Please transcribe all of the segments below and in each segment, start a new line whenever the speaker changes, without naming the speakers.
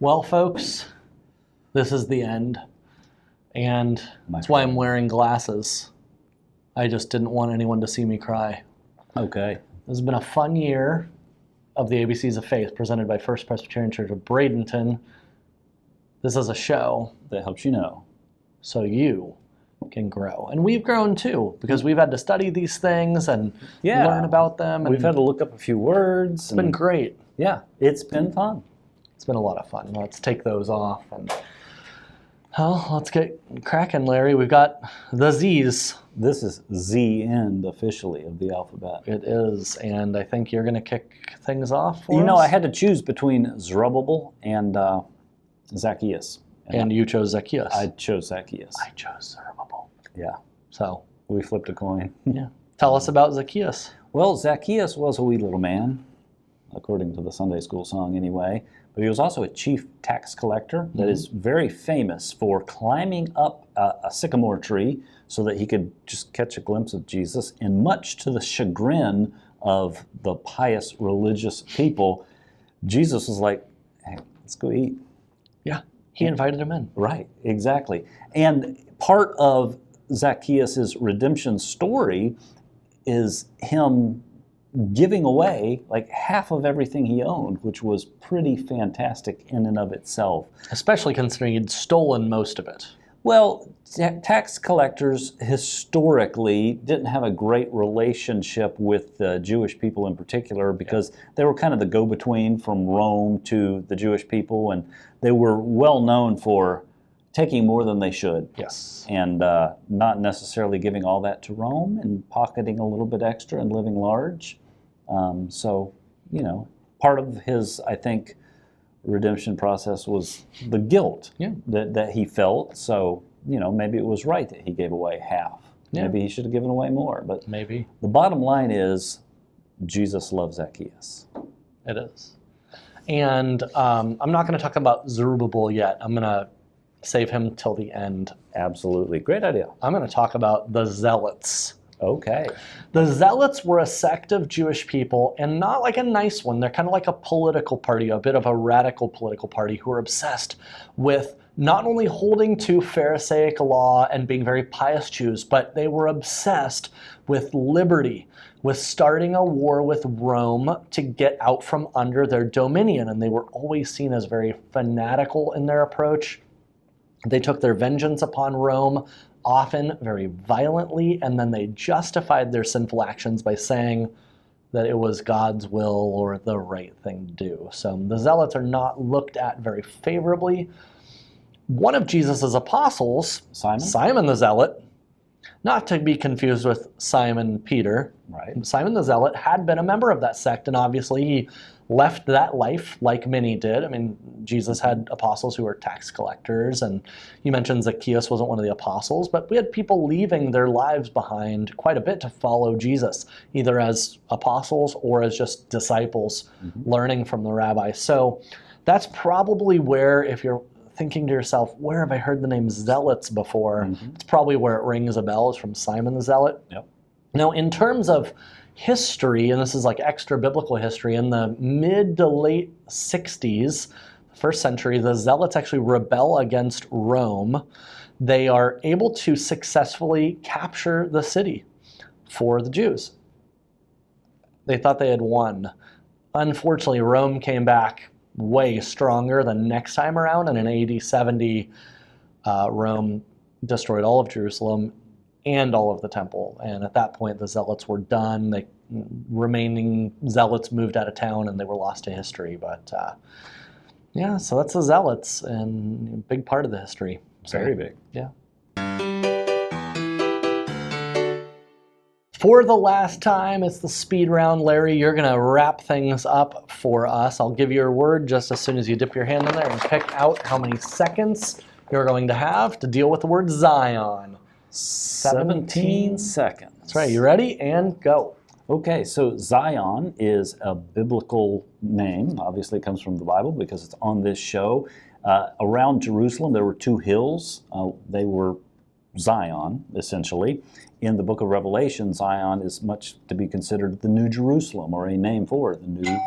Well, folks, this is the end, and that's why I'm wearing glasses. I just didn't want anyone to see me cry.
Okay.
This has been a fun year of the ABCs of Faith presented by First Presbyterian Church of Bradenton. This is a show
that helps you know,
so you can grow. And we've grown too, because we've had to study these things and learn about them. And
we've had to look up a few words.
It's been great.
Yeah, it's been fun.
It's been a lot of fun. Let's take those off. And let's get cracking, Larry. We've got the Z's.
This is Z end officially of the alphabet.
It is, and I think you're going to kick things off for us.
You know, I had to choose between Zerubbabel and Zacchaeus.
And you chose Zacchaeus.
I chose Zacchaeus.
I chose Zerubbabel.
Yeah.
So
we flipped a coin.
Yeah. Tell us about Zacchaeus.
Well, Zacchaeus was a wee little man, according to the Sunday school song anyway. But he was also a chief tax collector that is very famous for climbing up a sycamore tree so that he could just catch a glimpse of Jesus. And much to the chagrin of the pious religious people, Jesus was like, hey, let's go eat.
Yeah, he invited him in.
Right, exactly. And part of Zacchaeus' redemption story is him giving away like half of everything he owned, which was pretty fantastic in and of itself.
Especially considering he'd stolen most of it.
Well, tax collectors historically didn't have a great relationship with the Jewish people in particular because they were kind of the go-between from Rome to the Jewish people, and they were well known for taking more than they should.
Yes.
And not necessarily giving all that to Rome and pocketing a little bit extra and living large. So, you know, part of his, I think, redemption process was the guilt that he felt. So, you know, maybe it was right that he gave away half. Yeah. Maybe he should have given away more. But
maybe
the bottom line is Jesus loves Zacchaeus.
It is. And I'm not going to talk about Zerubbabel yet. I'm going to save him till the end.
Absolutely. Great idea.
I'm going to talk about the Zealots.
Okay.
The Zealots were a sect of Jewish people, and not like a nice one. They're kind of like a political party, a bit of a radical political party who are obsessed with not only holding to Pharisaic law and being very pious Jews, but they were obsessed with liberty, with starting a war with Rome to get out from under their dominion. And they were always seen as very fanatical in their approach. They took their vengeance upon Rome, often very violently, and then they justified their sinful actions by saying that it was God's will or the right thing to do. So the Zealots are not looked at very favorably. One of Jesus' apostles, Simon the Zealot, not to be confused with Simon Peter,
right.
Simon the Zealot had been a member of that sect, and obviously he left that life like many did. I mean, Jesus had apostles who were tax collectors, and you mentioned Zacchaeus wasn't one of the apostles, but we had people leaving their lives behind quite a bit to follow Jesus, either as apostles or as just disciples learning from the rabbi. So that's probably where, if you're thinking to yourself, where have I heard the name Zealots before? It's probably where it rings a bell, is from Simon the Zealot.
Yep.
Now, in terms of history, and this is like extra biblical history, in the mid to late 60s, first century, the Zealots actually rebel against Rome. They are able to successfully capture the city for the Jews. They thought they had won. Unfortunately, Rome came back way stronger the next time around, and in AD 70, Rome destroyed all of Jerusalem and all of the temple. And at that point, the Zealots were done. The remaining Zealots moved out of town, and they were lost to history. But yeah, so that's the Zealots, and a big part of the history. So,
very big.
Yeah. For the last time, it's the speed round. Larry, you're going to wrap things up for us. I'll give you your word just as soon as you dip your hand in there and pick out how many seconds you're going to have to deal with the word Zion.
17 seconds.
That's right. You ready? And go.
Okay, so Zion is a biblical name. Obviously, it comes from the Bible because it's on this show. Around Jerusalem, there were two hills. They were Zion, essentially. In the book of Revelation, Zion is much to be considered the New Jerusalem, or a name for the New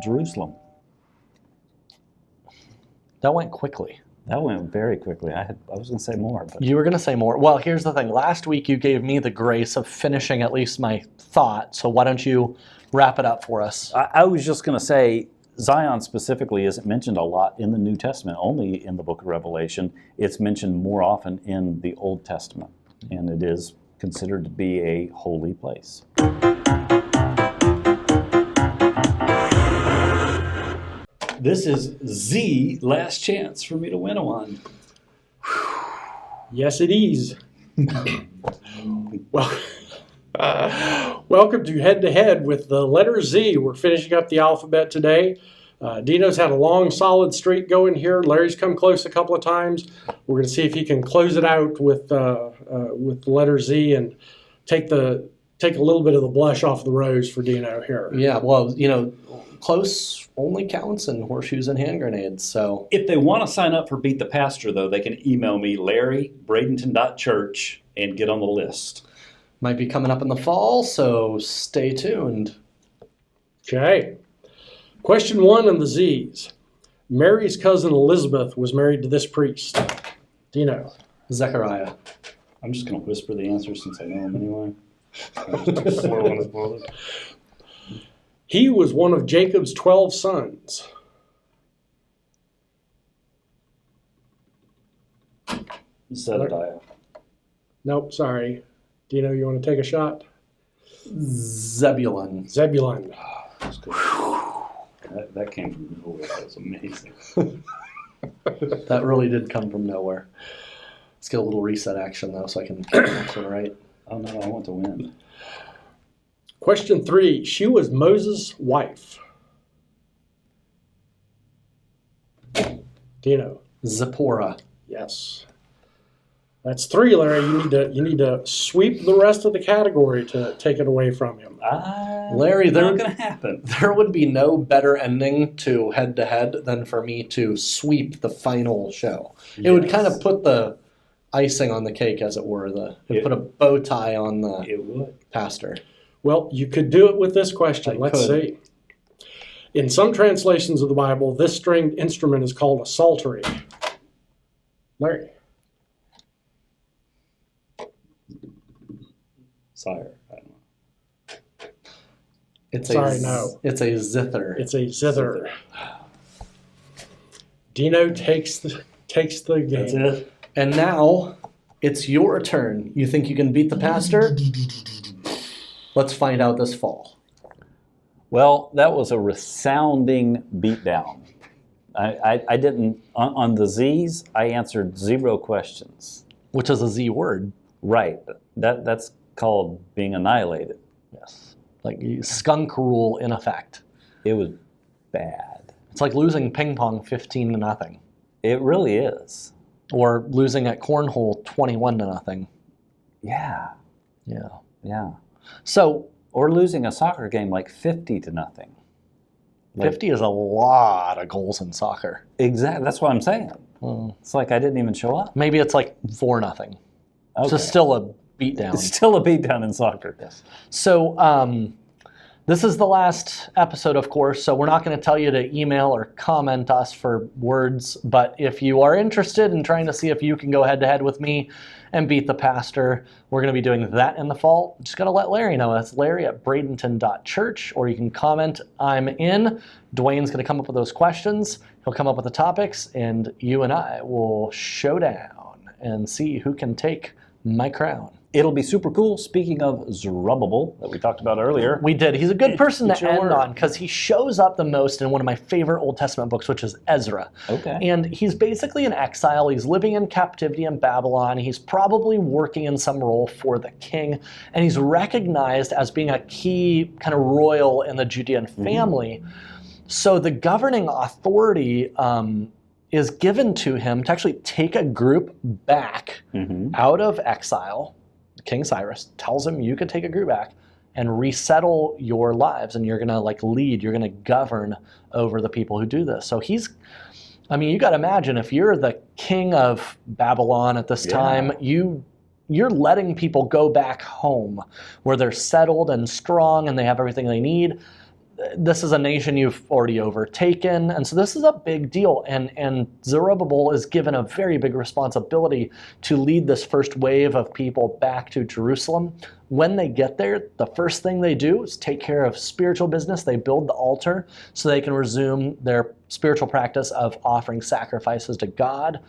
Jerusalem.
That went quickly.
That went very quickly. I was going to say more. But
You were going to say more. Well, here's the thing. Last week you gave me the grace of finishing at least my thought, so why don't you wrap it up for us?
I was just going to say, Zion specifically isn't mentioned a lot in the New Testament, only in the book of Revelation. It's mentioned more often in the Old Testament, and it is considered to be a holy place. This is the last chance for me to win one.
Yes, it is. Well, welcome to Head to Head with the letter Z. We're finishing up the alphabet today. Dino's had a long, solid streak going here. Larry's come close a couple of times. We're going to see if he can close it out with the letter Z and take a little bit of the blush off the rose for Dino here.
Yeah, well, close only counts in horseshoes and hand grenades, so.
If they want to sign up for Beat the Pastor, though, they can email me, larry@bradenton.church, and get on the list.
Might be coming up in the fall, so stay tuned.
Okay. Question 1 on the Z's. Mary's cousin Elizabeth was married to this priest. Dino.
Zechariah.
I'm just going to whisper the answer since I know them anyway.
He was one of Jacob's 12 sons.
Zebediah.
Nope, sorry. Dino, you want to take a shot?
Zebulun.
Zebulun.
That's good. That came from nowhere. That was amazing.
That really did come from nowhere. Let's get a little reset action, though, so I can get the next one right.
Oh, no, I want to win.
Question 3. She was Moses' wife. Dino.
Zipporah.
Yes. That's 3, Larry. You need to sweep the rest of the category to take it away from him.
Larry,
not going to happen.
There would be no better ending to Head to Head than for me to sweep the final show. It
Yes.
would kind of put the icing on the cake, as it were. It would put a bow tie on the pastor.
Well, you could do it with this question. Let's see. In some translations of the Bible, this stringed instrument is called a psaltery. Larry.
Sire. I don't know.
It's
no.
It's a zither.
It's a zither. Dino takes the game.
That's it.
And now it's your turn. You think you can beat the pastor? Let's find out this fall.
Well, that was a resounding beatdown. I didn't, on the Z's, I answered 0 questions.
Which is a Z word.
Right. That's called being annihilated.
Yes. Like skunk rule in effect.
It was bad.
It's like losing ping pong 15-0.
It really is.
Or losing at cornhole 21-0.
Yeah.
Yeah.
Yeah.
So,
Or losing a soccer game like 50-0.
50 is a lot of goals in soccer.
Exactly. That's what I'm saying. It's like I didn't even show up.
Maybe it's like 4-0.
Okay.
So still a beatdown.
It's still a beatdown in soccer.
Yes. So this is the last episode, of course, so we're not going to tell you to email or comment us for words, but if you are interested in trying to see if you can go head-to-head with me and beat the pastor, we're going to be doing that in the fall. Just got to let Larry know. That's larry@bradenton.church, or you can comment, I'm in. Dwayne's going to come up with those questions. He'll come up with the topics, and you and I will show down and see who can take my crown.
It'll be super cool. Speaking of Zerubbabel that we talked about earlier.
We did. He's a good person
It's
to
your
end
word.
on because he shows up the most in one of my favorite Old Testament books, which is Ezra.
Okay.
And he's basically in exile. He's living in captivity in Babylon. He's probably working in some role for the king. And he's recognized as being a key kind of royal in the Judean family. So the governing authority is given to him to actually take a group back out of exile. King Cyrus tells him, you could take a group back and resettle your lives, and you're going to lead, you're going to govern over the people who do this. So you got to imagine, if you're the king of Babylon at this time, you're letting people go back home where they're settled and strong and they have everything they need. this is a nation you've already overtaken, and so this is a big deal. And Zerubbabel is given a very big responsibility to lead this first wave of people back to Jerusalem. When they get there, the first thing they do is take care of spiritual business. They build the altar so they can resume their spiritual practice of offering sacrifices to God.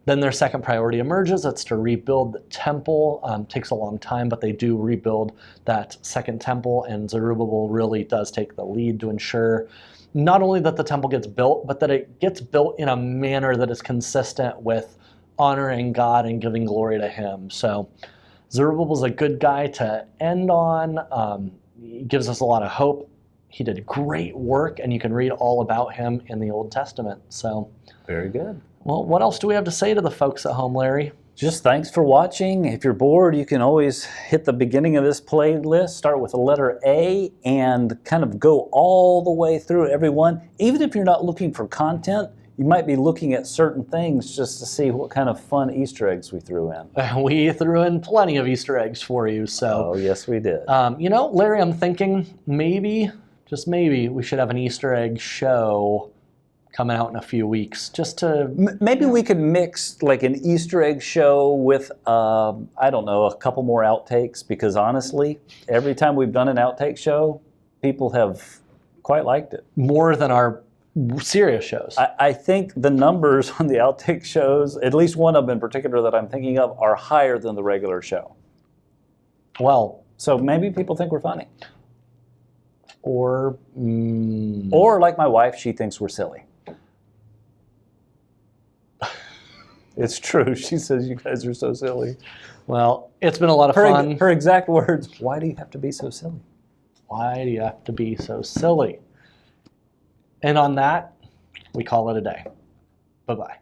Then their second priority emerges. It's to rebuild the temple. Takes a long time, but they do rebuild that second temple, and Zerubbabel really does take the lead to ensure not only that the temple gets built, but that it gets built in a manner that is consistent with honoring God and giving glory to Him. So Zerubbabel's a good guy to end on. He gives us a lot of hope. He did great work, and you can read all about him in the Old Testament. So,
very good.
Well, what else do we have to say to the folks at home, Larry?
Just thanks for watching. If you're bored, you can always hit the beginning of this playlist, start with the letter A, and kind of go all the way through every one. Even if you're not looking for content, you might be looking at certain things just to see what kind of fun Easter eggs we threw in.
We threw in plenty of Easter eggs for you. So,
oh, yes, we did.
Larry, I'm thinking maybe, just maybe, we should have an Easter egg show coming out in a few weeks, just to...
Maybe we could mix like an Easter egg show with, I don't know, a couple more outtakes, because honestly, every time we've done an outtake show, people have quite liked it.
More than our serious shows.
I think the numbers on the outtake shows, at least one of them in particular that I'm thinking of, are higher than the regular show.
Well...
So maybe people think we're funny.
Or
like my wife, she thinks we're silly. It's true. She says you guys are so silly.
Well, it's been a lot of fun.
Her exact words, why do you have to be so silly?
Why do you have to be so silly? And on that, we call it a day. Bye-bye.